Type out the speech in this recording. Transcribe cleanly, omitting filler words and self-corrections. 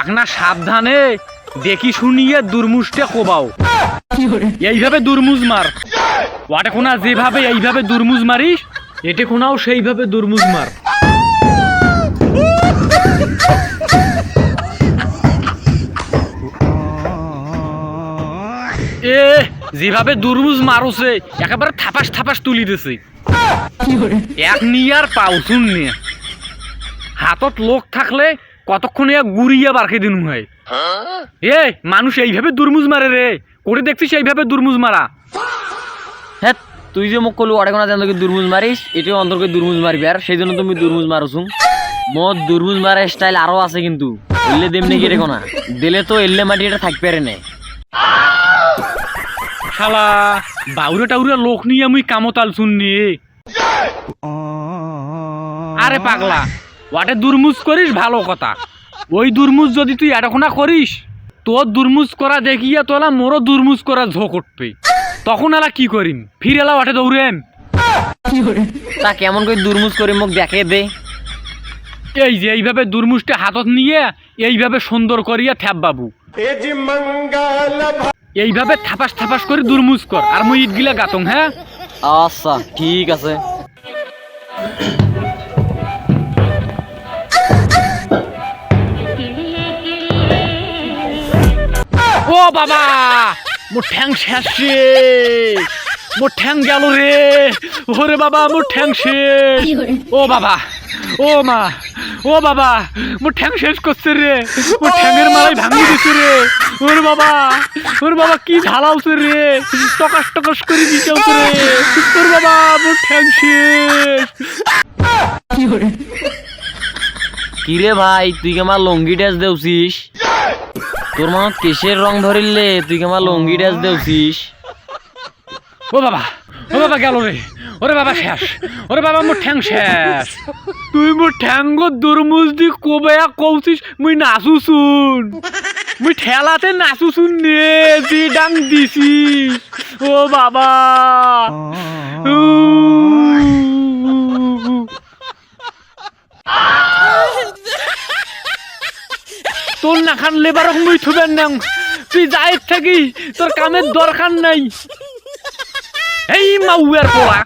একনা সাবধানে দেখি শুনিয়ে দুর্মুষটা কোবাও। এইভাবে দুর্মুজ মার, ওয়াটে কোনা যেভাবে এইভাবে দুর্মুজ মারিস, এটে কোনাও সেইভাবে দুর্মুজ মার। এ যেভাবে দুর্মুজ মারছে একেবারে থাপাস থাপাস তুলি দিছে। এক নিয়ার পাউছুন নিয়ে হাতত লোক থাকলে কতক্ষণে গুড়িয়া বারকে দিন হয়। এ মানুষ এইভাবে দুর্মুজ মারে রে, করে দেখছিস এইভাবে দুর্মুজ মারা? হ্যাঁ, তুই যে মোক কলু অনেকক্ষণ জানতো দুর্মুজ মারিস, এটাও অন্তর্কে দুর্মুজ মারবি, আর সেই জন্য তুমি দুর্মুজ মারছুম। মোর দুর্মুজ মারার স্টাইল আরো আছে, কিন্তু এলে দেমনি কেটে কোনা দিলে তো এলে মাটি এটা থাকবে রে নে। শালা বাউরে টাউরে লোক নিয়ে আমি কামতাল শুননি। আরে পাগলা, ওয়াটে দুর্মুজ করিস ভালো কথা, ওই দুর্মুজ যদি তুই এতক্ষণা করিস, তোর দুর্মুজ করা দেখিয়া তোলা মোরও দুর্মুজ করা ঝোঁক উঠবে, তখন এলা কি করিম? ফির এলা ওয়াটে দৌড়েন। তা কেমন করে দুর্মুজ করে মোক দেখে দে। এই যে এইভাবে দুর্মুজটা হাতত নিয়ে এইভাবে সুন্দর করিয়া থ্যাপ বাবু, এইভাবে থাপাস থাপাস করে দুর্মুজ কর, আর মুই ইট গিলা গাতং। হ্যাঁ আচ্ছা ঠিক আছে। ও বাবা, মোর ঠ্যাং শেষ রে, মোর ঠ্যাং গেল রে, ওরে বাবা মোর ঠ্যাং শেষ। ও বাবা, ও মা, ও বাবা, মোর ঠ্যাং শেষ করছে রে, মোর ঠ্যাংয়ের মালাই ভাঙি দিছে রে। ওরে বাবা, ওরে বাবা কি ঝালাউছে রে, টকাস টকাস করে দিতেছে রে। ওরে বাবা মোর ঠ্যাং শেষ। কিরে ভাই, তুই কেমন লঙ্গি ড্যাস দেউছিস? তোর মনত কেশের রং ধরিলে তুই কেমন লঙ্গি ড্যাস দেউছিস? ও বাবা, ও বাবা গেল রে, ওরে বাবা শেষ, ওরে বাবা মোর ঠ্যাং শেষ। তুই মোর ঠ্যাঙ্গ দুর্মুজ দি কবে কৌছিস মুই নাচুছুন, মুই ঠেলাতে নাচুছুন নে, দি ডাং দিছিস। ও বাবা, তোর না খান লেবার মুই থুবেন না, তুই যাই থাকি তোর কামের দরকার নাই। এই মাউয়ার পোলা।